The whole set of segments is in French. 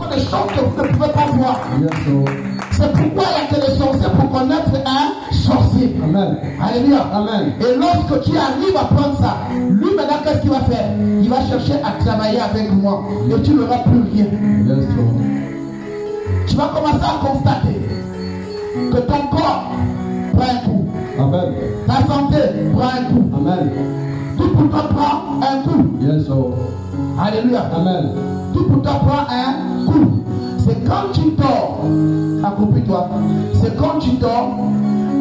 des choses que vous ne pouvez pas voir. Yes, Lord. C'est pourquoi il y a que les sorciers pour connaître un sorcier. Amen. Alléluia. Amen. Et lorsque tu arrives à prendre ça, lui maintenant qu'est-ce qu'il va faire? Il va chercher à travailler avec moi et tu n'auras plus rien. Yes, Lord. Tu vas commencer à constater que ton corps prend un coup. Amen. Ta santé prend un coup. Amen. Tout pour toi prend un coup. Yes, Lord. Alléluia. Amen. Tout pour toi prend un coup. C'est quand tu dors, accroupis-toi, c'est quand tu dors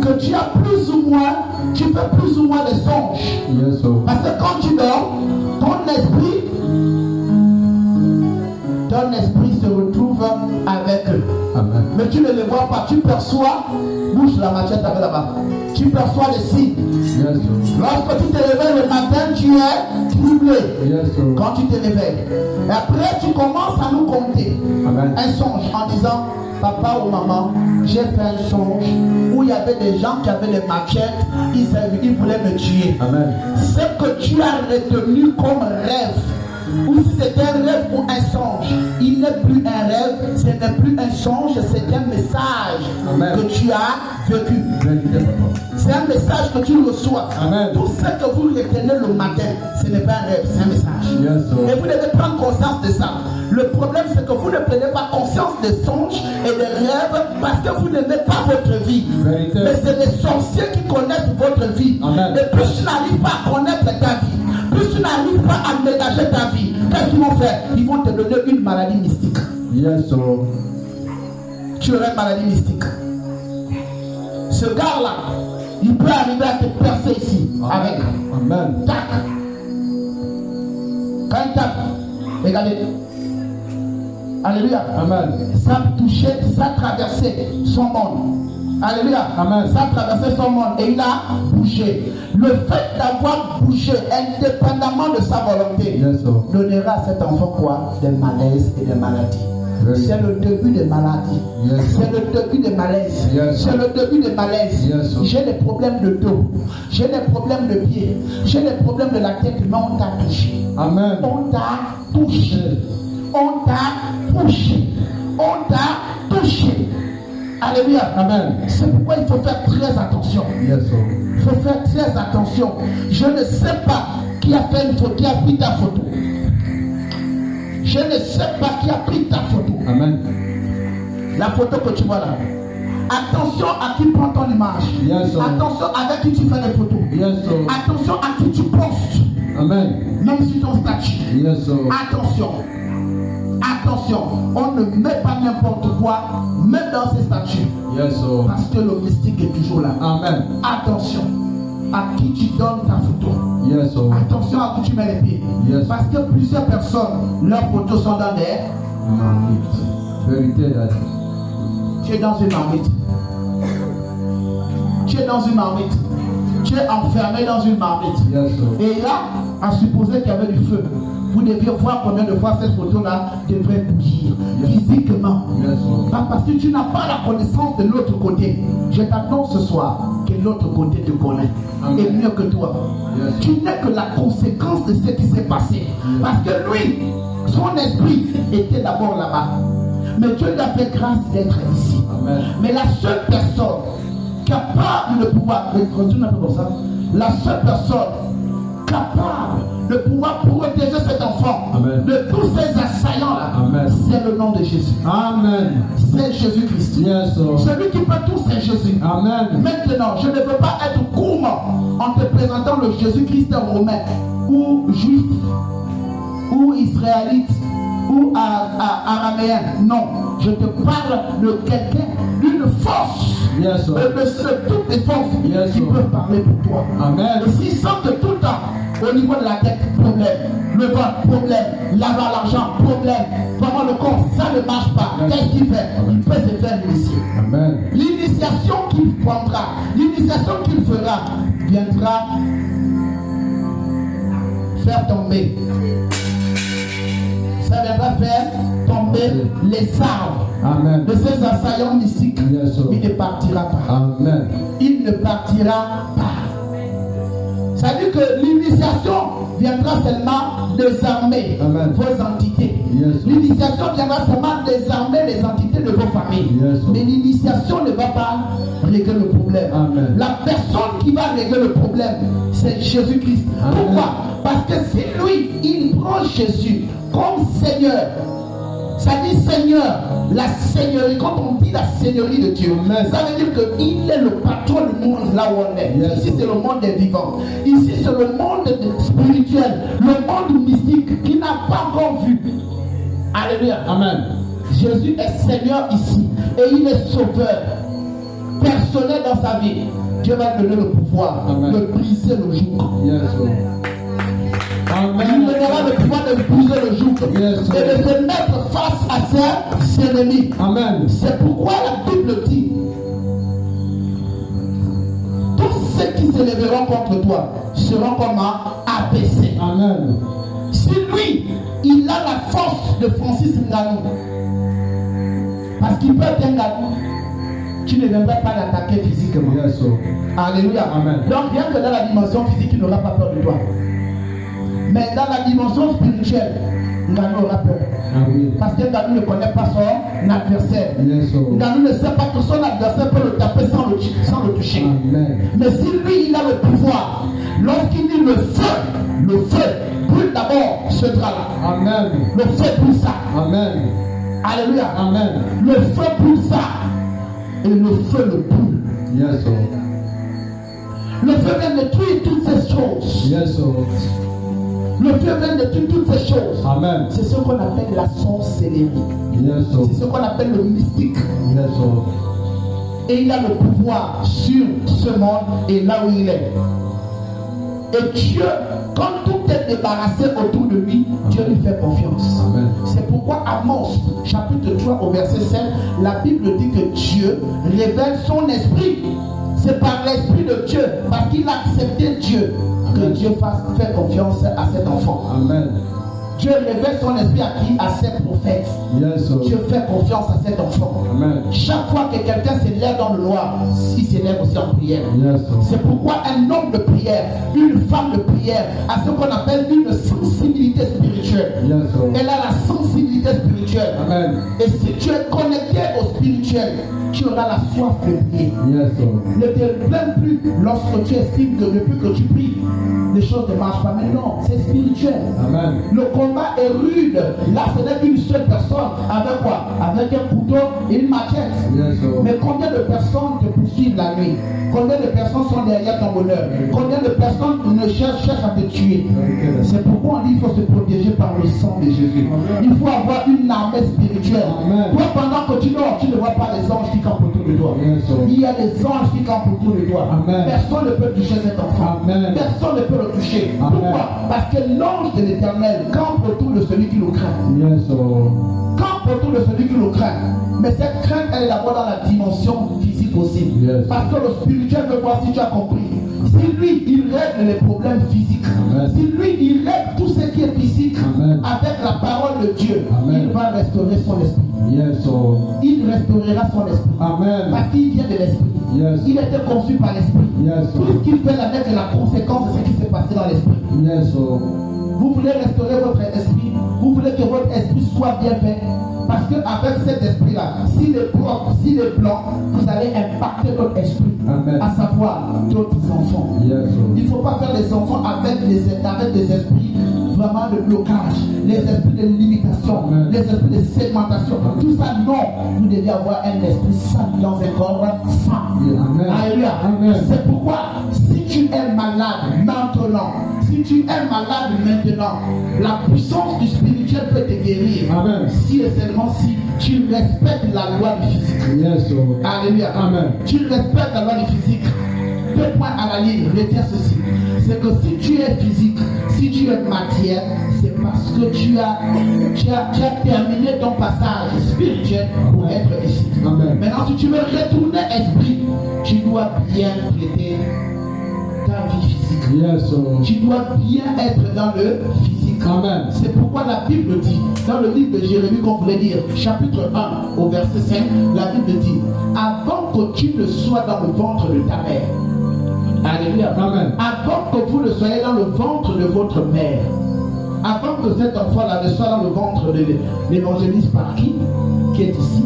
que tu as plus ou moins, tu fais plus ou moins des songes. Yes, Lord. Parce que quand tu dors, ton esprit se retrouve avec eux. Amen. Mais tu ne les vois pas, tu perçois, bouge la machette avec là-bas, tu perçois les signes. Yes, Lord. Lorsque tu te réveilles le matin, tu es troublé. Yes, Lord. Quand tu te réveilles. Et après, tu commences à nous compter Amen. un songe en disant, papa ou maman, j'ai fait un songe où il y avait des gens qui avaient des machettes, ils voulaient me tuer. Amen. Ce que tu as retenu comme rêve, ou si c'était un rêve ou un songe, il n'est plus un rêve, ce n'est plus un songe, c'est un message Amen. que tu as vécu. Vérité, papa. C'est un message que tu reçois. Amen. Tout ce que vous retenez le matin, ce n'est pas un rêve, c'est un message. Yes, Lord. Et vous devez prendre conscience de ça. Le problème, c'est que vous ne prenez pas conscience des songes et des rêves parce que vous n'aimez pas votre vie. Vérité. Mais c'est les sorciers qui connaissent votre vie. Amen. Et plus tu n'arrives pas à connaître ta vie, plus tu n'arrives pas à ménager ta vie, qu'est-ce qu'ils vont faire? Ils vont te donner une maladie mystique. Yes, Lord. Tu aurais une maladie mystique. Ce gars-là, il peut arriver à te percer ici. Avec. Amen. Tac. Quand il tape, regardez. Alléluia. Amen. Ça touchait, ça traversait son monde. Alléluia. Amen. Ça traversait son monde et il a bougé. Le fait d'avoir bougé indépendamment de sa volonté Yes, Lord. donnera à cet enfant quoi? Des malaises et des maladies. Very C'est le début des maladies. Yes. C'est le début des malaises. Yes. C'est le début des malaises. Yes. J'ai des problèmes de dos. J'ai des problèmes de pied. J'ai des problèmes de la tête. Mais on t'a touché. Amen. On t'a touché. On t'a touché. On t'a touché. Alléluia. Amen. C'est pourquoi il faut faire très attention. Yes, Lord. Il faut faire très attention. Je ne sais pas qui a fait une photo, qui a pris ta photo. Je ne sais pas qui a pris ta photo. Amen. La photo que tu vois là. Attention à qui prend ton image. Yes, Lord. Attention avec qui tu fais des photos. Yes, Lord. Attention à qui tu postes. Amen. Même sur ton statut. Yes, Lord. Attention. Attention. On ne met pas n'importe quoi, même dans ces statuts. Yes, Lord. Parce que le mystique est toujours là. Amen. Attention à qui tu donnes ta photo. Yes, Lord. Attention à qui tu mets les pieds. Yes. Parce que plusieurs personnes, leurs photos sont dans des... Vérité, Daddy. Tu es dans une marmite. Tu es dans une marmite. Tu es enfermé dans une marmite. Yes, Lord. Et là, à supposer qu'il y avait du feu, vous deviez voir combien de fois cette photo-là devrait bouillir physiquement. Yes, Lord. Pas parce que tu n'as pas la connaissance de l'autre côté. Je t'annonce ce soir que l'autre côté te connaît. Amen. Et mieux que toi. Yes. Tu n'es que la conséquence de ce qui s'est passé. Parce que lui, son esprit était d'abord là-bas. Mais Dieu lui a fait grâce d'être ici. Amen. Mais la seule personne capable de pouvoir, continue un peu comme ça, la seule personne capable de pouvoir protéger cet enfant Amen. de tous ces assaillants-là, Amen. c'est le nom de Jésus. Amen. C'est Jésus-Christ. Yes, Lord. Celui qui peut tout, c'est Jésus. Amen. Maintenant, je ne veux pas être gourmand en te présentant le Jésus-Christ romain ou juif ou israélite ou araméen. Non, je te parle de quelqu'un, d'une force. Yes, Lord. De toutes les forces Yes, qui Lord. peuvent parler pour toi. Amen. Et s'ils sentent tout le temps au niveau de la tête, problème, le ventre, problème, l'avoir l'argent, problème, vraiment le corps, ça ne marche pas. Yes. Qu'est-ce qu'il fait? Il peut se faire initier. Amen. L'initiation qu'il prendra, l'initiation qu'il fera, viendra faire tomber. Ça viendra faire tomber les armes Amen. de ces assaillants mystiques. Yes, Lord. Il ne partira pas. Amen. Il ne partira pas. Ça veut dire que l'initiation viendra seulement désarmer Amen. vos entités. Yes. L'initiation viendra seulement désarmer les entités de vos familles. Yes. Mais l'initiation ne va pas régler le problème. Amen. La personne qui va régler le problème, c'est Jésus-Christ. Amen. Pourquoi? Parce que si lui, il prend Jésus comme Seigneur, ça dit Seigneur, la Seigneurie. Quand on dit la Seigneurie de Dieu, Amen. ça veut dire qu'il est le patron du monde là où on est. Yes. Ici c'est le monde des vivants. Ici c'est le monde spirituel, le monde mystique qui n'a pas encore vu. Alléluia. Amen. Jésus est Seigneur ici et il est sauveur personnel dans sa vie. Dieu va lui donner le pouvoir Amen. de briser le joug. Yes. Il Amen. lui donnera le pouvoir de briser le joug Yes. et de se mettre face à ses ennemis. Amen. C'est pourquoi la Bible dit: tous ceux qui s'élèveront contre toi seront comment? Abaissés. Amen. Si lui, il a la force de Francis Ngannou, parce qu'il peut être un Ngannou, tu ne viendras pas l'attaquer physiquement. Yes. Alléluia. Amen. Donc bien que dans la dimension physique, il n'aura pas peur de toi. Mais dans la dimension spirituelle, Ngannou aura peur. Ah oui. Parce que Ngannou ne connaît pas son adversaire. Yes. Ngannou ne sait pas que son adversaire peut le taper sans le toucher. Amen. Mais si lui, il a le pouvoir, lorsqu'il dit le feu brûle d'abord ce drap-là. Amen. Le feu brûle ça. Amen. Alléluia. Amen. Le feu brûle ça. Et le feu le brûle. Yes. Le feu vient de tuer toutes ces choses. Yes. Le feu vient de tuer toutes ces choses. Amen. C'est ce qu'on appelle la sorcellerie. Yes. C'est ce qu'on appelle le mystique. Yes. Et il a le pouvoir sur ce monde et là où il est. Et Dieu, quand tout est débarrassé autour de lui, Dieu lui fait confiance. Amen. C'est pourquoi Amos, chapitre 3 au verset 7, la Bible dit que Dieu révèle son esprit. C'est par l'esprit de Dieu, parce qu'il a accepté Dieu, que Amen. Dieu fait confiance à cet enfant. Amen. Dieu révèle son esprit à qui? À ses prophètes. Yes. Dieu fait confiance à cet enfant. Amen. Chaque fois que quelqu'un s'élève dans le noir, il s'élève aussi en prière. Yes. C'est pourquoi un homme de prière, une femme de prière, a ce qu'on appelle une sensibilité spirituelle. Yes. Elle a la sensibilité spirituelle. Amen. Et si tu es connecté au spirituel, tu auras la soif de prier. Yes. Ne te plains plus lorsque tu estimes que depuis que tu pries, les choses ne marchent pas. Mais non, c'est spirituel. Amen. Le combat est rude. Là, ce n'est qu'une seule personne. Avec quoi? Avec un couteau et une machette. Yes. Mais combien de personnes te poursuivent la nuit? Combien de personnes sont derrière ton bonheur? Combien de personnes cherchent à te tuer? C'est pourquoi on dit qu'il faut se protéger par le sang de Jésus. Il faut avoir une armée spirituelle. Amen. Toi, pendant que tu dors, tu ne vois pas les anges qui campent autour de toi. Yes. Il y a des anges qui campent autour de toi. Amen. Personne ne peut toucher cet enfant. Amen. Personne ne peut le toucher. Amen. Pourquoi? Parce que l'ange de l'Éternel campe autour de celui qui le craint. Yes. Campe autour de celui qui le craint. Mais cette crainte, elle est d'abord dans la dimension physique aussi. Yes. Parce que le spirituel veut voir si tu as compris. Si lui, il règle les problèmes physiques. Amen. Si lui, il règle tout ce qui est physique Amen. avec la parole de Dieu, Amen. il va restaurer son esprit. Yes. Il restaurera son esprit. Amen. Parce qu'il vient de l'esprit. Yes. Il était conçu par l'esprit. Yes. Tout ce qu'il fait là n'est que la conséquence de ce qui s'est passé dans l'esprit. Yes. Vous voulez restaurer votre esprit. Vous voulez que votre esprit soit bien fait. Parce qu'avec cet esprit-là, s'il est propre, s'il est blanc, vous allez impacter votre esprit. Amen. À savoir d'autres enfants. Yes. Il ne faut pas faire des enfants avec des esprits vraiment de blocage, les esprits de limitation, Amen. les esprits de segmentation. Amen. Tout ça, non. Vous devez avoir un esprit sain dans un corps sain. Amen. Alléluia. Amen. C'est pourquoi, si tu es malade maintenant, si tu es malade maintenant, la puissance du spirituel peut te guérir. Amen. Si et seulement si tu respectes la loi du physique. Yes. Alléluia. Amen. Tu respectes la loi du physique. 2 points à la ligne, retiens ceci. C'est que si tu es physique, si tu es matière, c'est parce que tu as terminé ton passage spirituel pour être ici. Amen. Maintenant, si tu veux retourner esprit, tu dois bien traiter ta vie physique. Yes. Tu dois bien être dans le physique. Amen. C'est pourquoi la Bible dit, dans le livre de Jérémie qu'on voulait lire, chapitre 1 au verset 5, la Bible dit: avant que tu ne sois dans le ventre de ta mère, Alléluia. Amen. Avant que vous ne soyez dans le ventre de votre mère, avant que cet enfant-là ne soit dans le ventre de l'évangéliste par qui est ici,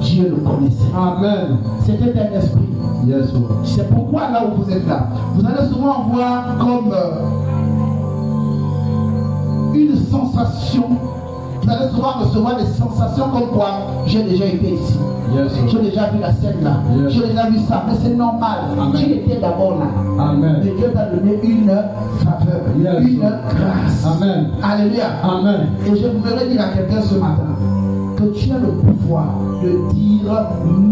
Dieu le connaissait. Amen. C'était un esprit. Yes, Lord. C'est pourquoi là où vous êtes là, vous allez souvent voir comme une sensation. Vous allez souvent recevoir des sensations comme quoi j'ai déjà été ici. Yes, Lord. J'ai déjà vu la scène là. Yes. J'ai déjà vu ça. Mais c'est normal. Amen. Dieu était d'abord là. Amen. Et Dieu t'a donné une faveur, Yes. une grâce. Amen. Alléluia. Amen. Et je voudrais dire à quelqu'un ce matin que tu as le pouvoir de dire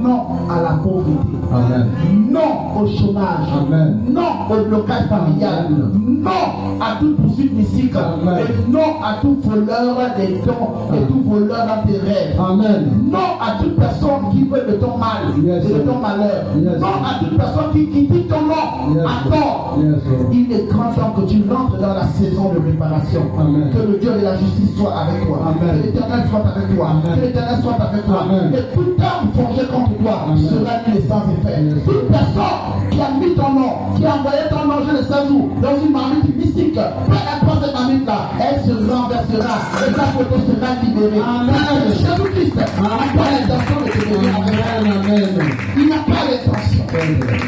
non à la pauvreté, Amen. non au chômage, Amen. non au blocage familial, Amen. non à toute poursuite mystique, Amen. et non à tout voleur des dons et tout voleur dans tes rêves. Amen. Non à toute personne qui veut de ton mal Yes, et de Lord. ton malheur. Yes, Non Lord. à toute personne qui dit ton nom Yes, à Lord. tort. Yes, Lord. Il est grand temps que tu rentres dans la saison de préparation. Amen. Que le Dieu de la justice soit avec toi. Amen. Que l'Éternel soit avec toi. Amen. Que l'Éternel soit avec toi. Amen. Et toute arme forgée contre toi Amen. sera nue sans effet. Yes. Toute personne qui a mis ton nom, qui a envoyé ton nom, je ne sais où, dans une marmite mystique, peu importe cette marmite-là, elle se renversera et ta photo sera libérée. Amen. Jésus-Christ n'a pas l'intention de te donner Amen. Amen. Il n'a pas l'intention.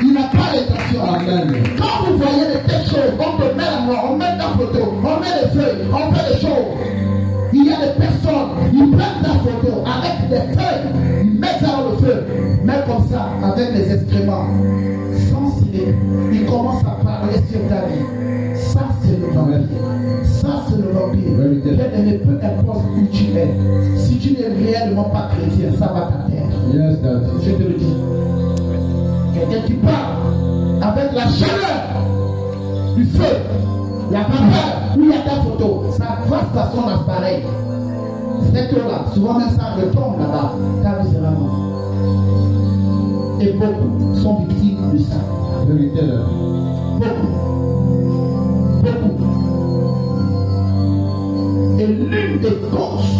Il n'a pas l'intention. Amen. Quand vous voyez de telles choses, on te met la mort, on met ta photo, on met les feuilles, on fait des choses. Il y a des personnes, ils prennent ta photo avec des feuilles, ils mettent ça dans le feu, mais comme ça, avec les excréments, sans citer, ils commencent à parler sur ta vie. Ça, c'est le vampire. Ça, c'est le vampire. Vérité. Bien-aimé, peu importe où tu es, si tu n'es réellement pas chrétien, ça va t'atteindre. Yes, Dad. Je te le dis. Quelqu'un qui parle avec la chaleur du feu, la vapeur, où il y a ta photo, ça va se passer en appareil. Cette eau-là, souvent même ça retombe là-bas, ta vie sera morte. Et beaucoup sont victimes de ça. Vérité, là. Beaucoup. Et l'une des causes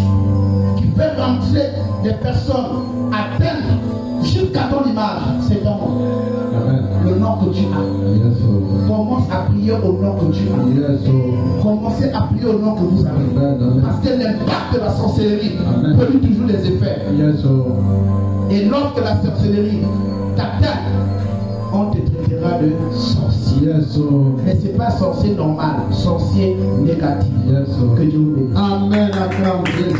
qui fait rentrer des personnes atteintes jusqu'à ton image, c'est ton nom. Amen. Le nom que tu as. Yes, Lord. Commence à prier au nom que tu as. Yes, Lord. Commencez à prier au nom que vous avez. Amen. Amen. Parce que l'impact de la sorcellerie Amen. produit toujours des effets. Yes, Lord. Et lorsque la sorcellerie t'atteint, on te traitera de sorcier. Yes, Lord. Mais ce n'est pas sorcier normal, sorcier négatif. Yes, Lord. Que Dieu vous bénisse. Amen. Acclame Jésus.